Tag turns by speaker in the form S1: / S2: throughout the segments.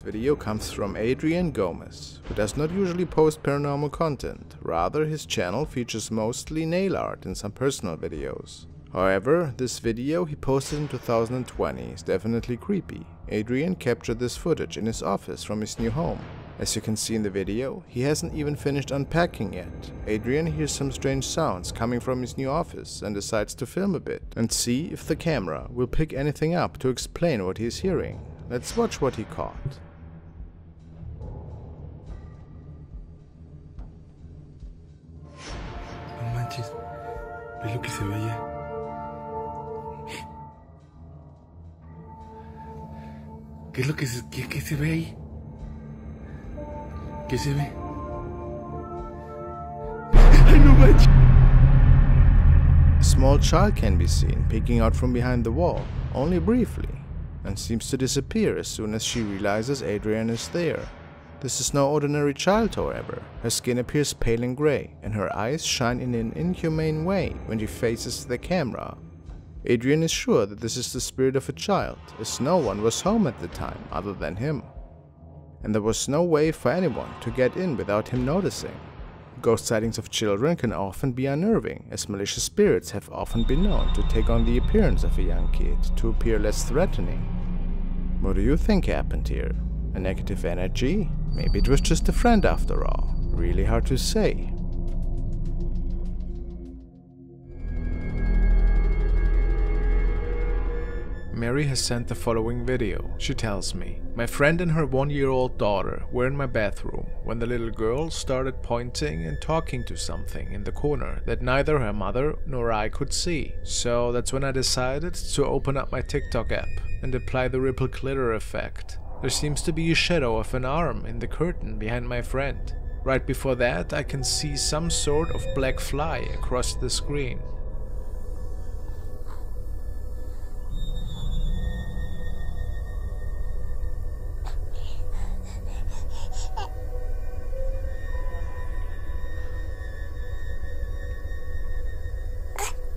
S1: Video comes from Adrian Gomez, who does not usually post paranormal content. Rather, his channel features mostly nail art and some personal videos. However, this video he posted in 2020 is definitely creepy. Adrian captured this footage in his office from his new home. As you can see in the video, he hasn't even finished unpacking yet. Adrian hears some strange sounds coming from his new office and decides to film a bit and see if the camera will pick anything up to explain what he is hearing. Let's watch what he caught.
S2: No manches, ve lo que se ve allá. ¿Qué es lo que qué se ve ahí? ¿Qué se ve? ¡Ay, no manches!
S1: A small child can be seen peeking out from behind the wall, only briefly, and seems to disappear as soon as she realizes Adrian is there. This is no ordinary child, however. Her skin appears pale and grey, and her eyes shine in an inhumane way when she faces the camera. Adrian is sure that this is the spirit of a child, as no one was home at the time other than him. And there was no way for anyone to get in without him noticing. Ghost sightings of children can often be unnerving, as malicious spirits have often been known to take on the appearance of a young kid to appear less threatening. What do you think happened here? A negative energy? Maybe it was just a friend after all. Really hard to say. Mary has sent the following video. She tells me, "My friend and her 1-year-old daughter were in my bathroom when the little girl started pointing and talking to something in the corner that neither her mother nor I could see. So that's when I decided to open up my TikTok app and apply the ripple glitter effect. There seems to be a shadow of an arm in the curtain behind my friend. Right before that, I can see some sort of black fly across the screen.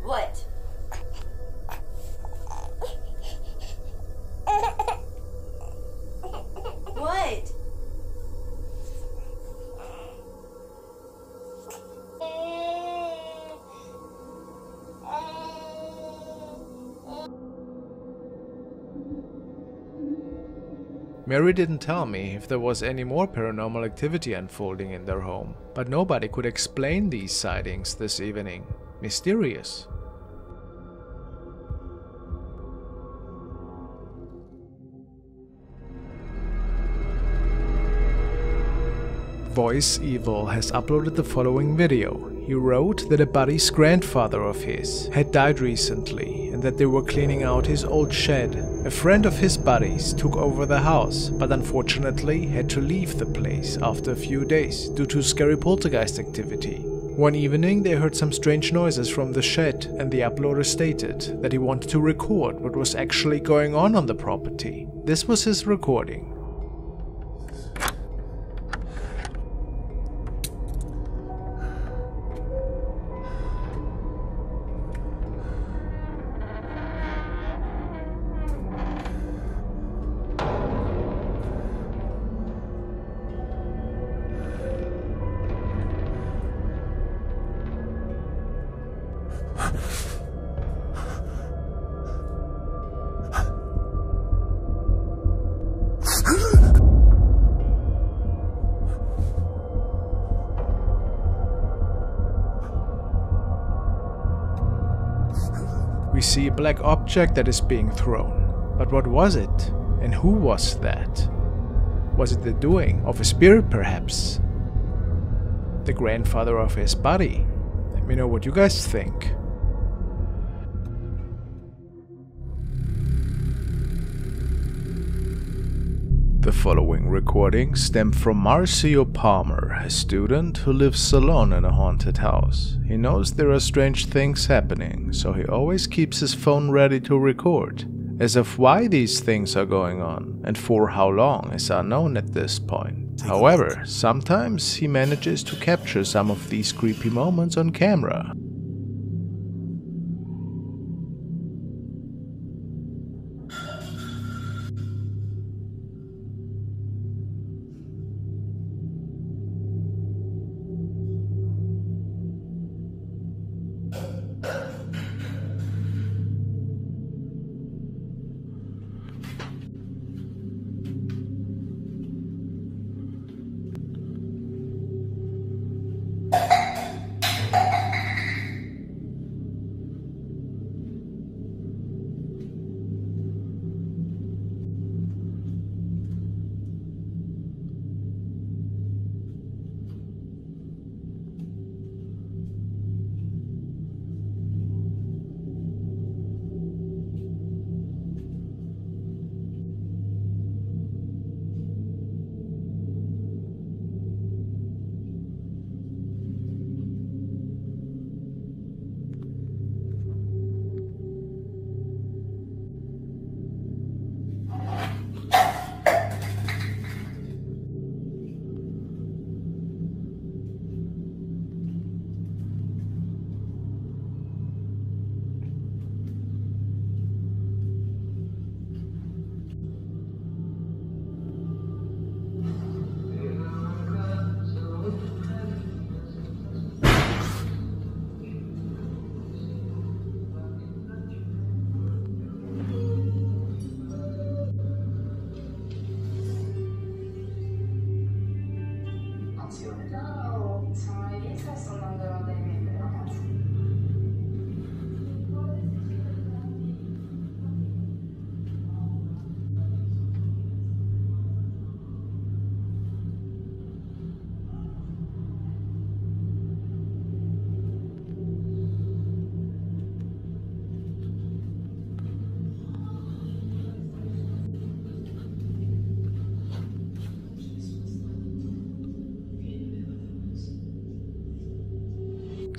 S3: What? What?
S1: Mary didn't tell me if there was any more paranormal activity unfolding in their home, but nobody could explain these sightings this evening. Mysterious. Voice Evil has uploaded the following video. He wrote that a buddy's grandfather of his had died recently and that they were cleaning out his old shed. A friend of his buddy's took over the house, but unfortunately had to leave the place after a few days due to scary poltergeist activity. One evening they heard some strange noises from the shed, and the uploader stated that he wanted to record what was actually going on the property. This was his recording. We see a black object that is being thrown. But what was it? And who was that? Was it the doing of a spirit perhaps? The grandfather of his buddy? Let me know what you guys think. The following recording stemmed from Marcio Palmer, a student who lives alone in a haunted house. He knows there are strange things happening, so he always keeps his phone ready to record. As of why these things are going on and for how long is unknown at this point. However, sometimes he manages to capture some of these creepy moments on camera.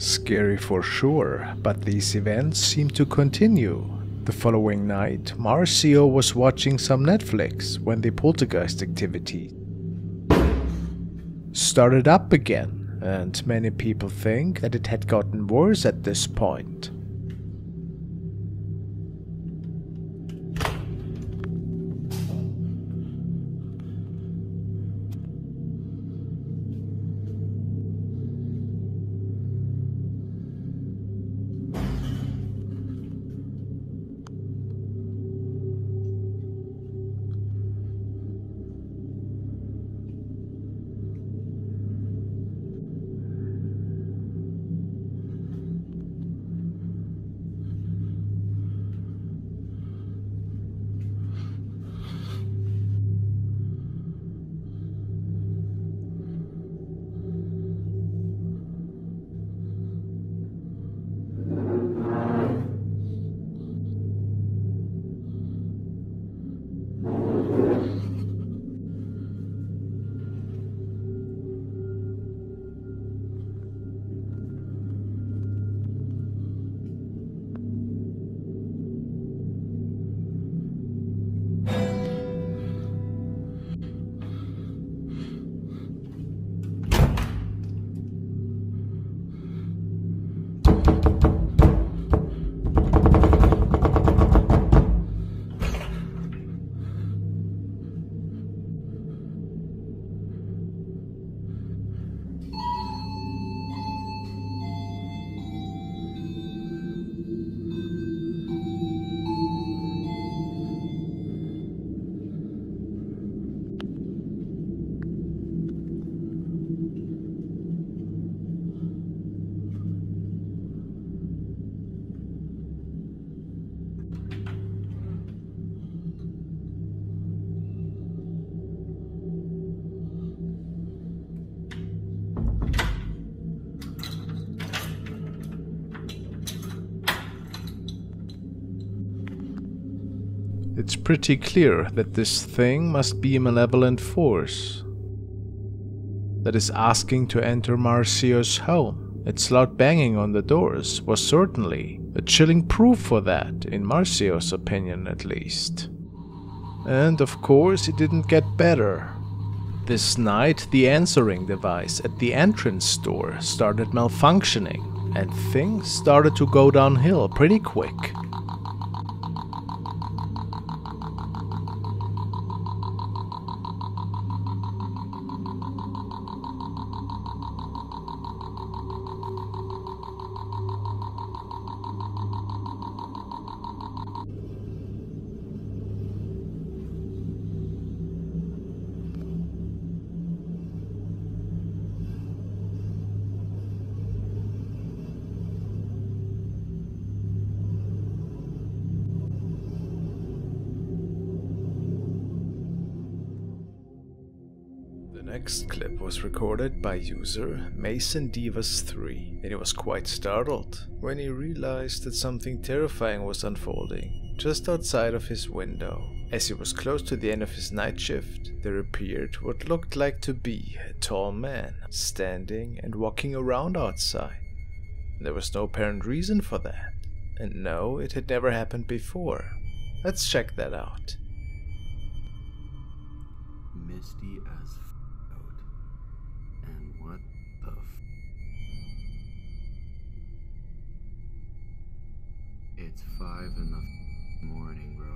S1: Scary for sure, but these events seem to continue. The following night, Marcio was watching some Netflix when the poltergeist activity started up again, and many people think that it had gotten worse at this point. It's pretty clear that this thing must be a malevolent force that is asking to enter Marcio's home. Its loud banging on the doors was certainly a chilling proof for that, in Marcio's opinion at least. And of course it didn't get better. This night the answering device at the entrance door started malfunctioning, and things started to go downhill pretty quick. The next clip was recorded by user MasonDivas3, and he was quite startled when he realized that something terrifying was unfolding just outside of his window. As he was close to the end of his night shift, there appeared what looked like to be a tall man standing and walking around outside. There was no apparent reason for that, and no, it had never happened before. Let's check that out.
S4: Misty as out. And what the It's 5 in the morning, bro.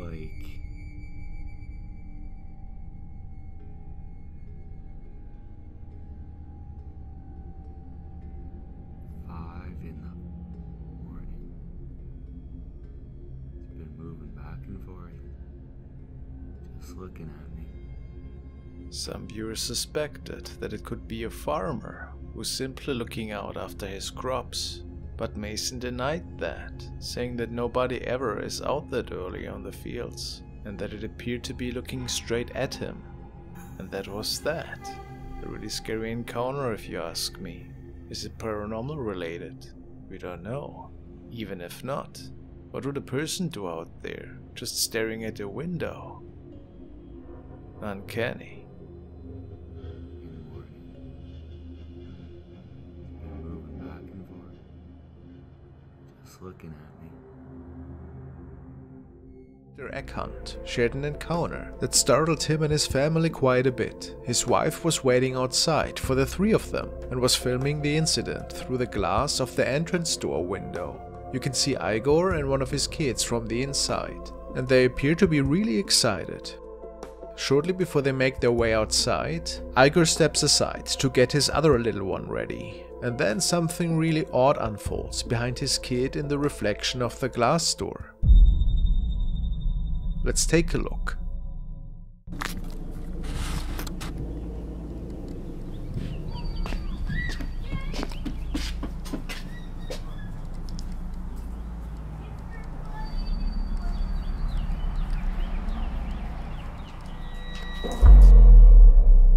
S4: Like, looking at me.
S1: Some viewers suspected that it could be a farmer who's simply looking out after his crops, but Mason denied that, saying that nobody ever is out that early on the fields, and that it appeared to be looking straight at him. And that was that. A really scary encounter if you ask me. Is it paranormal related? We don't know. Even if not, what would a person do out there, just staring at a window? Uncanny.
S4: just looking at me.
S1: Dr. Eckhunt shared an encounter that startled him and his family quite a bit. His wife was waiting outside for the three of them and was filming the incident through the glass of the entrance door window. You can see Igor and one of his kids from the inside, and they appear to be really excited. Shortly before they make their way outside, Igor steps aside to get his other little one ready, and then something really odd unfolds behind his kid in the reflection of the glass door. Let's take a look.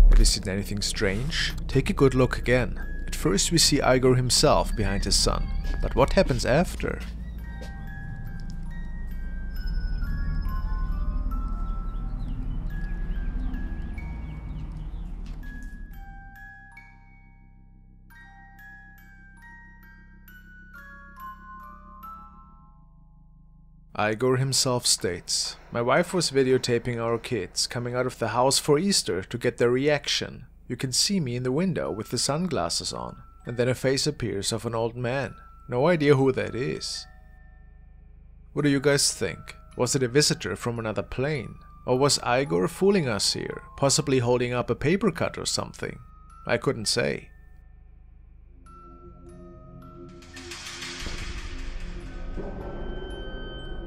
S1: Have you seen anything strange? Take a good look again. At first we see Igor himself behind his son, but what happens after? Igor himself states, "My wife was videotaping our kids coming out of the house for Easter to get their reaction. You can see me in the window with the sunglasses on, and then a face appears of an old man. No idea who that is." What do you guys think? Was it a visitor from another plane? Or was Igor fooling us here, possibly holding up a paper cut or something? I couldn't say.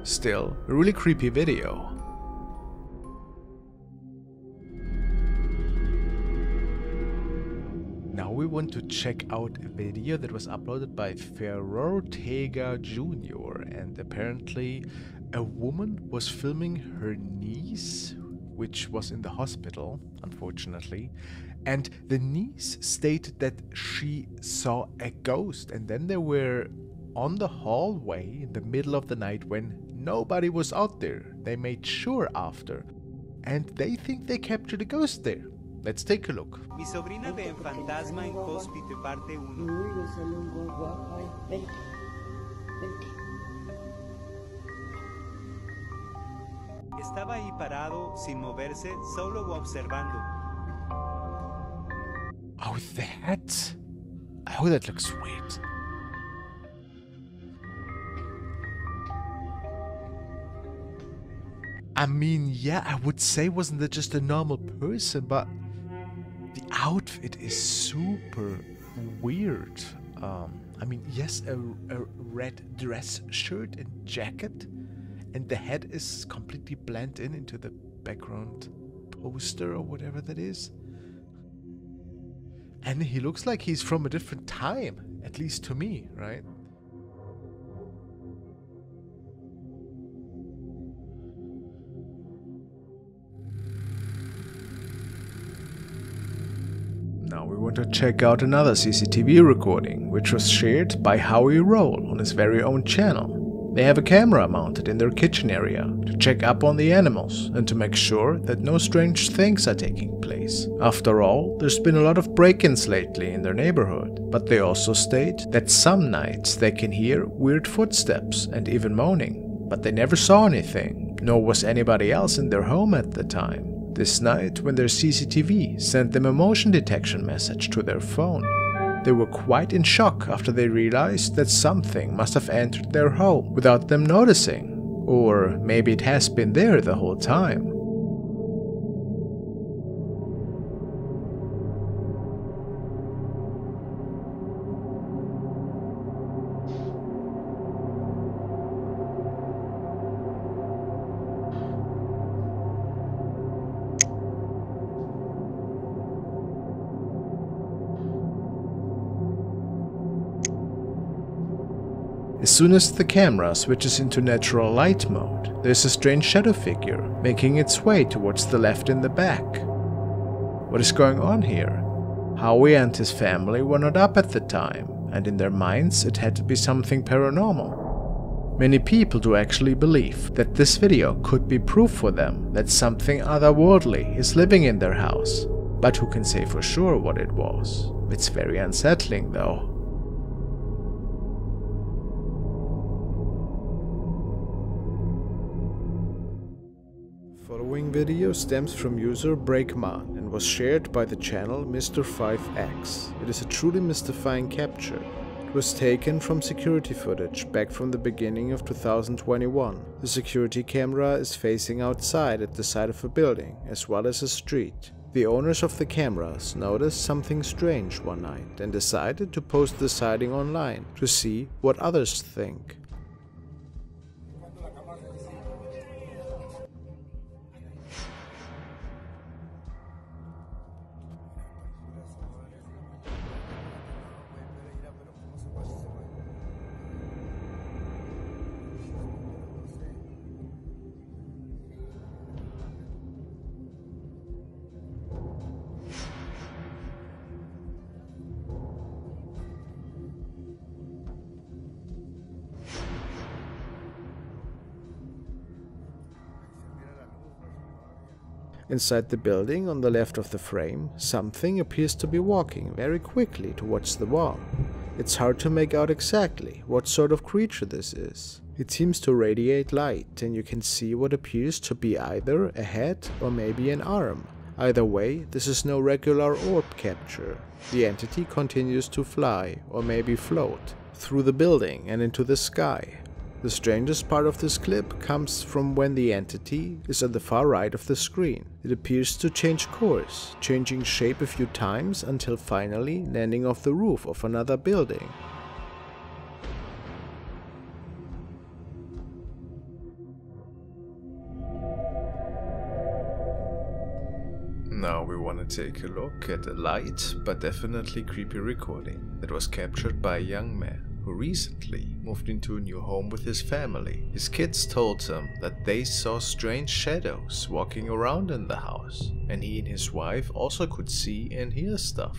S1: Still, a really creepy video. Now we want to check out a video that was uploaded by Ferrotega Jr. and apparently a woman was filming her niece, which was in the hospital, unfortunately, and the niece stated that she saw a ghost, and then they were on the hallway in the middle of the night when nobody was out there. They made sure after, and they think they captured a ghost there. Let's take a look.
S5: Mi sobrina ve en Fantasma en Hospital parte 1.
S6: Uy, me sale un buen guapo. Ay, vente, vente.
S5: Estaba ahí parado, sin moverse, solo observando.
S1: Oh, that? Oh, that looks weird. I mean, yeah, I would say wasn't that just a normal person, but the outfit is super weird. I mean, yes, a red dress shirt and jacket, and the head is completely blended into the background poster or whatever that is. And he looks like he's from a different time, at least to me, right? Now we want to check out another CCTV recording, which was shared by Howie Roll on his very own channel. They have a camera mounted in their kitchen area to check up on the animals and to make sure that no strange things are taking place. After all, there's been a lot of break-ins lately in their neighborhood, but they also state that some nights they can hear weird footsteps and even moaning, but they never saw anything, nor was anybody else in their home at the time. This night, when their CCTV sent them a motion detection message to their phone, they were quite in shock after they realized that something must have entered their home without them noticing, or maybe it has been there the whole time. As soon as the camera switches into natural light mode, there's a strange shadow figure making its way towards the left in the back. What is going on here? Howie and his family were not up at the time, and in their minds it had to be something paranormal. Many people do actually believe that this video could be proof for them that something otherworldly is living in their house, but who can say for sure what it was? It's very unsettling though. Following video stems from user Breakman and was shared by the channel Mr5X. It is a truly mystifying capture. It was taken from security footage back from the beginning of 2021. The security camera is facing outside at the side of a building as well as a street. The owners of the cameras noticed something strange one night and decided to post the sighting online to see what others think. Inside the building, on the left of the frame, something appears to be walking very quickly towards the wall. It's hard to make out exactly what sort of creature this is. It seems to radiate light, and you can see what appears to be either a head or maybe an arm. Either way, this is no regular orb capture. The entity continues to fly, or maybe float, through the building and into the sky. The strangest part of this clip comes from when the entity is on the far right of the screen. It appears to change course, changing shape a few times until finally landing off the roof of another building. Now we want to take a look at a light but definitely creepy recording that was captured by a young man who recently moved into a new home with his family. His kids told him that they saw strange shadows walking around in the house, and he and his wife also could see and hear stuff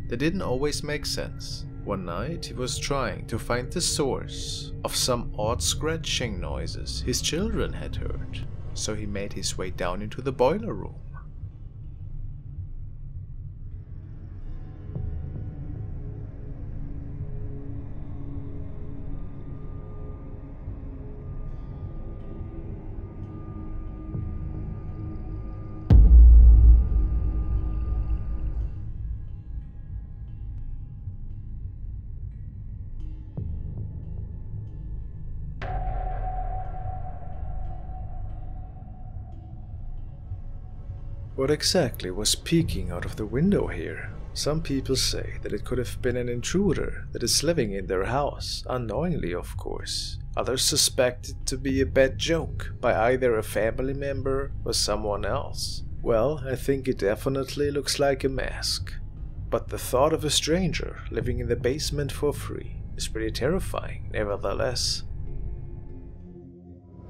S1: that didn't always make sense. One night he was trying to find the source of some odd scratching noises his children had heard, so he made his way down into the boiler room. What exactly was peeking out of the window here? Some people say that it could have been an intruder that is living in their house, unknowingly of course. Others suspect it to be a bad joke by either a family member or someone else. Well, I think it definitely looks like a mask. But the thought of a stranger living in the basement for free is pretty terrifying, nevertheless.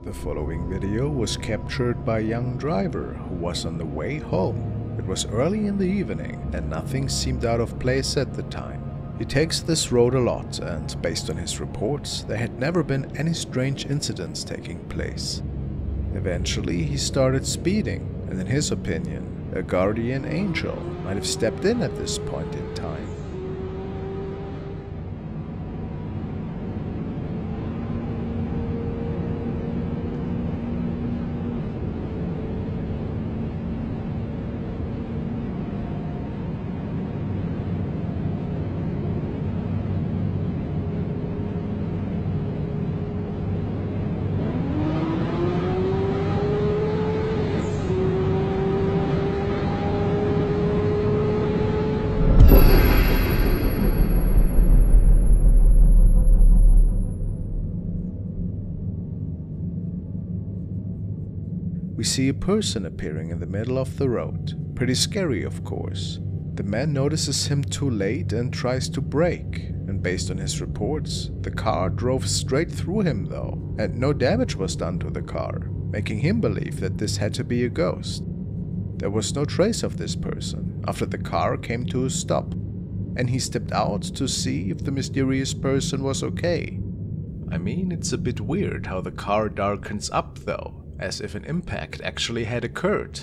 S1: The following video was captured by a young driver who was on the way home. It was early in the evening and nothing seemed out of place at the time. He takes this road a lot and, based on his reports, there had never been any strange incidents taking place. Eventually he started speeding, and in his opinion, a guardian angel might have stepped in at this point in time. We see a person appearing in the middle of the road. Pretty scary, of course. The man notices him too late and tries to brake, and based on his reports, the car drove straight through him though, and no damage was done to the car, making him believe that this had to be a ghost. There was no trace of this person after the car came to a stop, and he stepped out to see if the mysterious person was okay. I mean, it's a bit weird how the car darkens up though, as if an impact actually had occurred.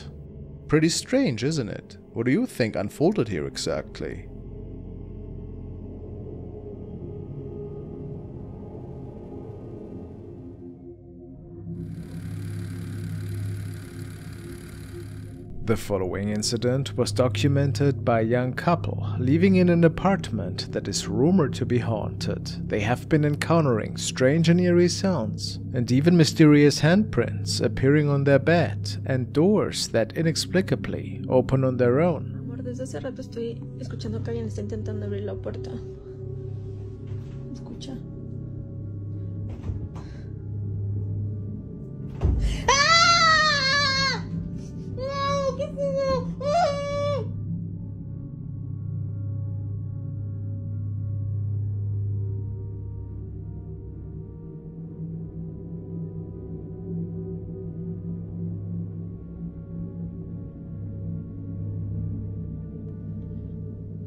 S1: Pretty strange, isn't it? What do you think unfolded here exactly? The following incident was documented by a young couple living in an apartment that is rumored to be haunted. They have been encountering strange and eerie sounds, and even mysterious handprints appearing on their bed, and doors that inexplicably open on their own.
S7: Amor, desde hace rato estoy escuchando que alguien está intentando abrir la puerta. Escucha.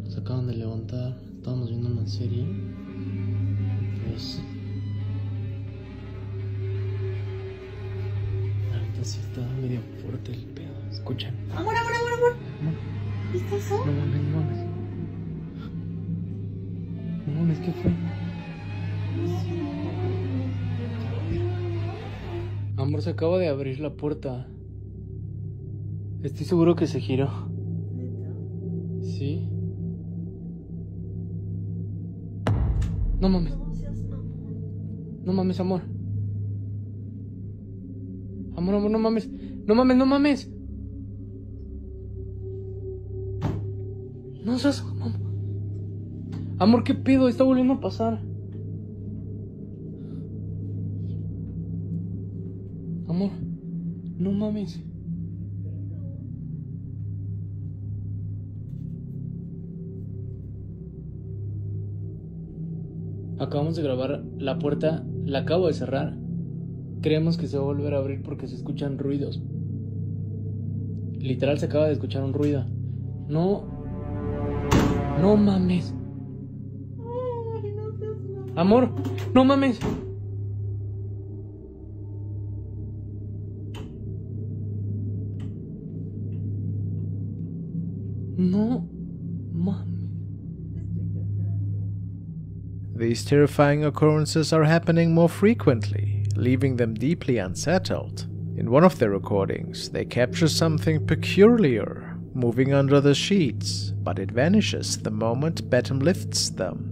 S8: Nos acaban de levantar, estábamos viendo una serie. Pues la neta sí está medio fuerte el pedo. Escuchen.
S7: Amor. ¿Viste eso?
S8: No mames. No mames, ¿qué fue? Amor, se acaba de abrir la puerta. Estoy seguro que se giró. ¿Sí? No mames. No mames, amor. Amor, no mames. No mames. No seas... Amor, ¿qué pedo? Está volviendo a pasar. Amor, no mames. Acabamos de grabar la puerta, la acabo de cerrar. Creemos que se va a volver a abrir porque se escuchan ruidos. Literal se acaba de escuchar un ruido. No mames. Amor, no mames. No mames.
S1: These terrifying occurrences are happening more frequently, leaving them deeply unsettled. In one of their recordings, they capture something peculiar moving under the sheets, but it vanishes the moment Batum lifts them.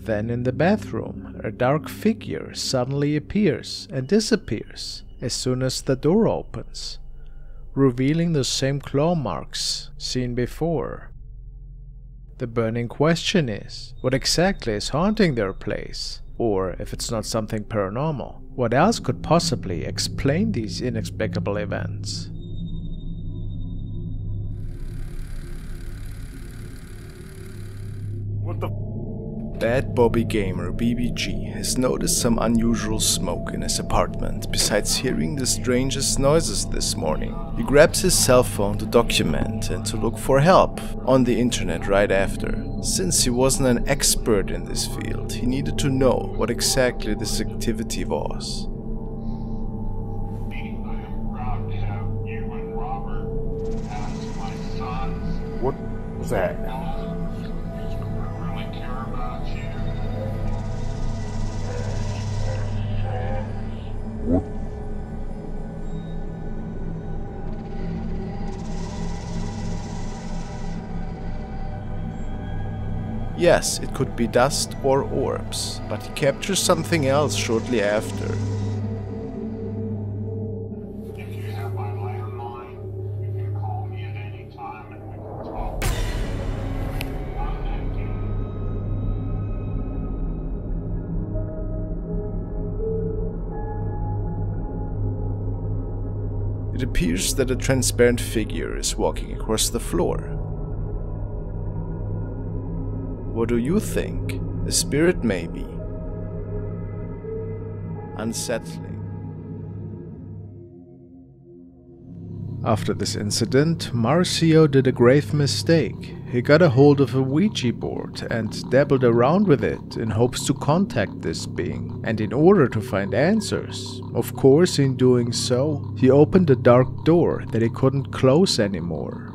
S1: Then in the bathroom, a dark figure suddenly appears and disappears as soon as the door opens, revealing the same claw marks seen before. The burning question is, what exactly is haunting their place? Or, if it's not something paranormal, what else could possibly explain these inexplicable events?
S2: What the?
S1: Bad Bobby Gamer BBG has noticed some unusual smoke in his apartment. Besides hearing the strangest noises this morning, he grabs his cell phone to document and to look for help on the internet right after. Since he wasn't an expert in this field, he needed to know what exactly this activity was.
S2: What was that?
S1: Yes, it could be dust or orbs, but he captures something else shortly after.
S9: If you have my landline, you can call me at any time and we can talk. I'm empty.
S1: It appears that a transparent figure is walking across the floor. What do you think? A spirit maybe. Unsettling. After this incident, Marcio did a grave mistake. He got a hold of a Ouija board and dabbled around with it in hopes to contact this being, and in order to find answers. Of course, in doing so, he opened a dark door that he couldn't close anymore.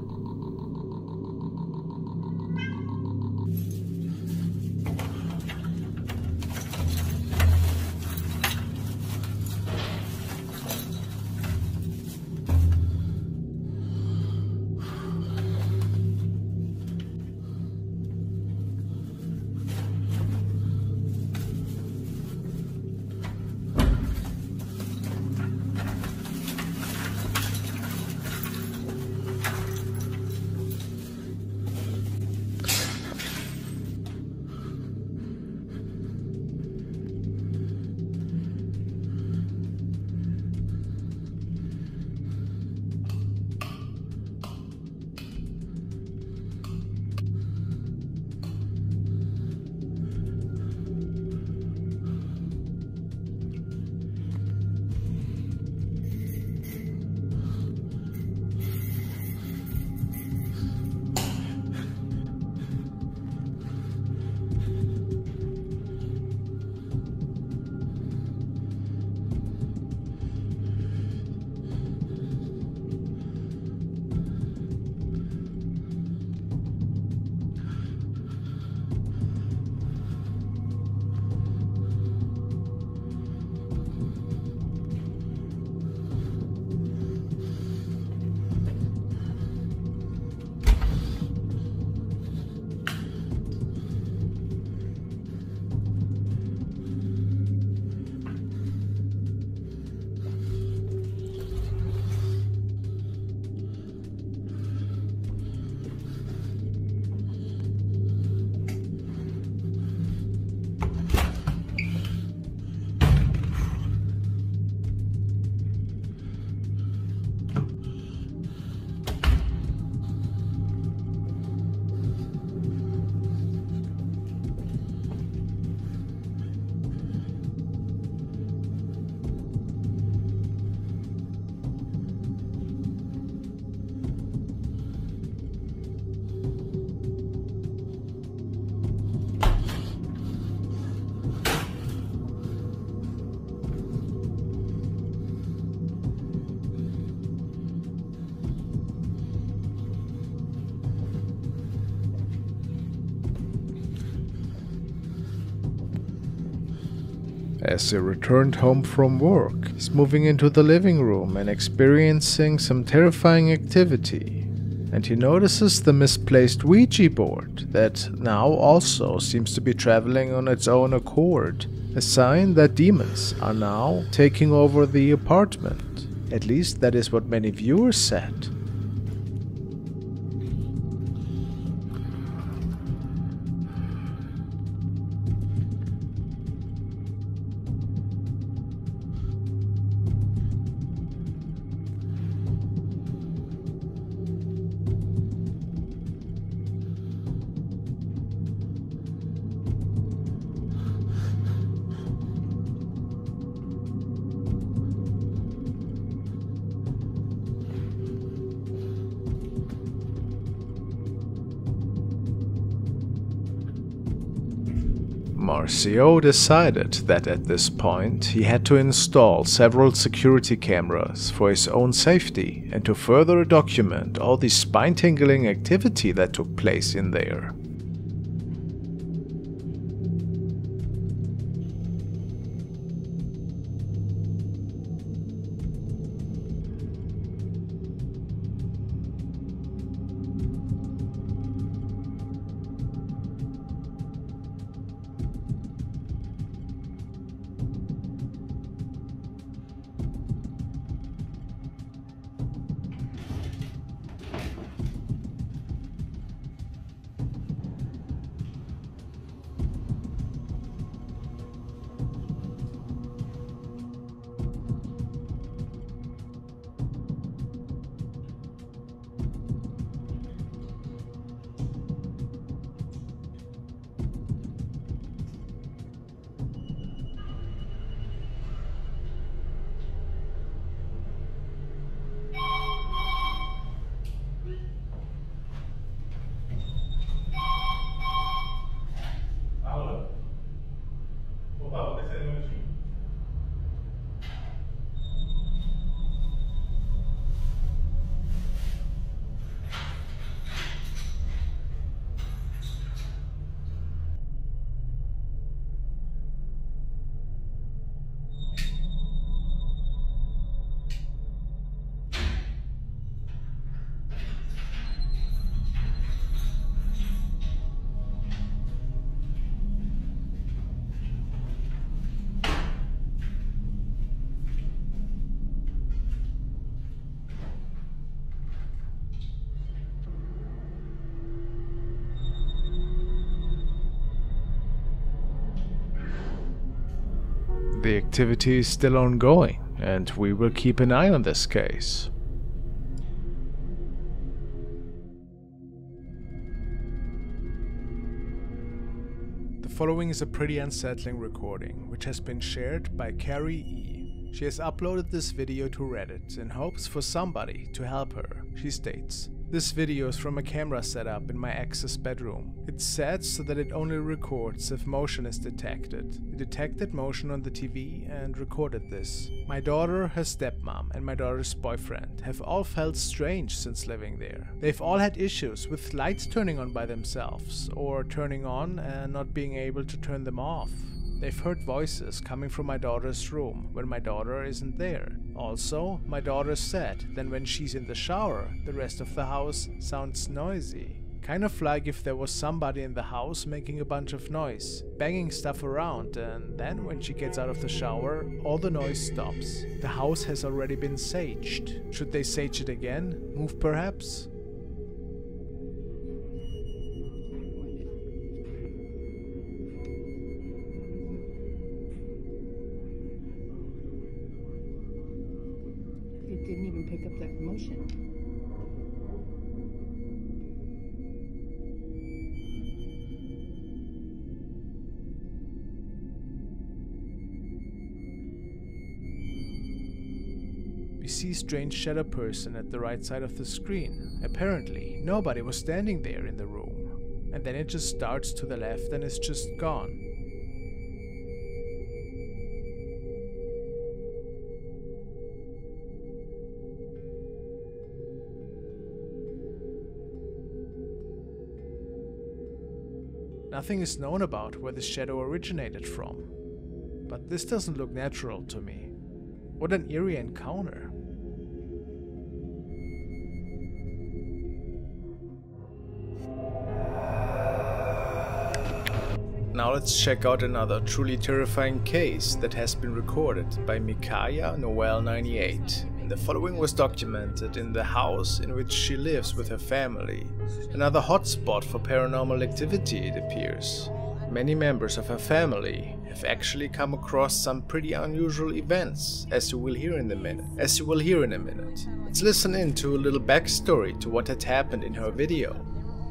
S1: As he returned home from work, he's moving into the living room and experiencing some terrifying activity. And he notices the misplaced Ouija board that now also seems to be traveling on its own accord, a sign that demons are now taking over the apartment. At least that is what many viewers said. Marcio decided that at this point he had to install several security cameras for his own safety and to further document all the spine-tingling activity that took place in there. The activity is still ongoing, and we will keep an eye on this case. The following is a pretty unsettling recording, which has been shared by Carrie E. She has uploaded this video to Reddit in hopes for somebody to help her. She states, "This video is from a camera setup in my ex's bedroom. It's set so that it only records if motion is detected. It detected motion on the TV and recorded this. My daughter, her stepmom, and my daughter's boyfriend have all felt strange since living there. They've all had issues with lights turning on by themselves, or turning on and not being able to turn them off. They've heard voices coming from my daughter's room when my daughter isn't there. Also, my daughter said that when she's in the shower, the rest of the house sounds noisy. Kind of like if there was somebody in the house making a bunch of noise, banging stuff around, and then when she gets out of the shower, all the noise stops. The house has already been saged. Should they sage it again? Move perhaps?"
S6: It didn't even pick up that motion.
S1: We see strange shadow person at the right side of the screen. Apparently, nobody was standing there in the room. And then it just starts to the left and is just gone. Nothing is known about where the shadow originated from. But this doesn't look natural to me. What an eerie encounter. Now let's check out another truly terrifying case that has been recorded by Mikaya Noel 98. The following was documented in the house in which she lives with her family. Another hotspot for paranormal activity, it appears. Many members of her family have actually come across some pretty unusual events, as you will hear in a minute. Let's listen in to a little backstory to what had happened in her video.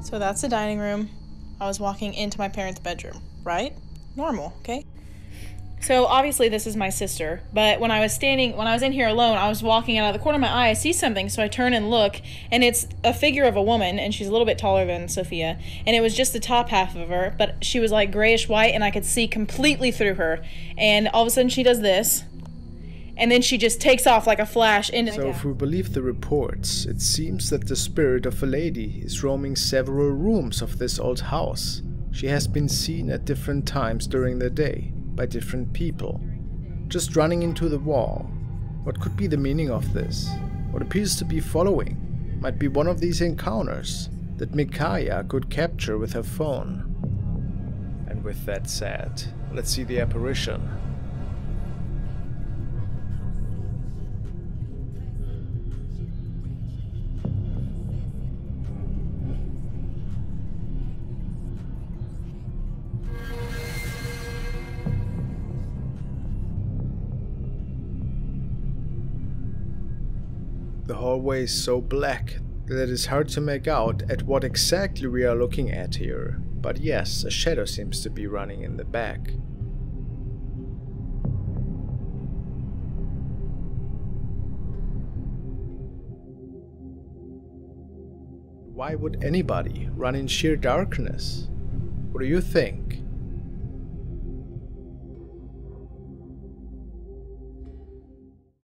S10: So that's the dining room. I was walking into my parents' bedroom, right? Normal, okay? So obviously this is my sister, but when I was in here alone, I was walking out of the corner of my eye, I see something, so I turn and look, and it's a figure of a woman, and she's a little bit taller than Sophia, and it was just the top half of her, but she was like grayish white, and I could see completely through her, and all of a sudden she does this, and then she just takes off like a flash.
S1: So if we believe the reports, it seems that the spirit of a lady is roaming several rooms of this old house. She has been seen at different times during the day by different people, just running into the wall. What could be the meaning of this? What appears to be following might be one of these encounters that Mikaya could capture with her phone. And with that said, let's see the apparition. The hallway is so black that it is hard to make out at what exactly we are looking at here. But yes, a shadow seems to be running in the back. Why would anybody run in sheer darkness? What do you think?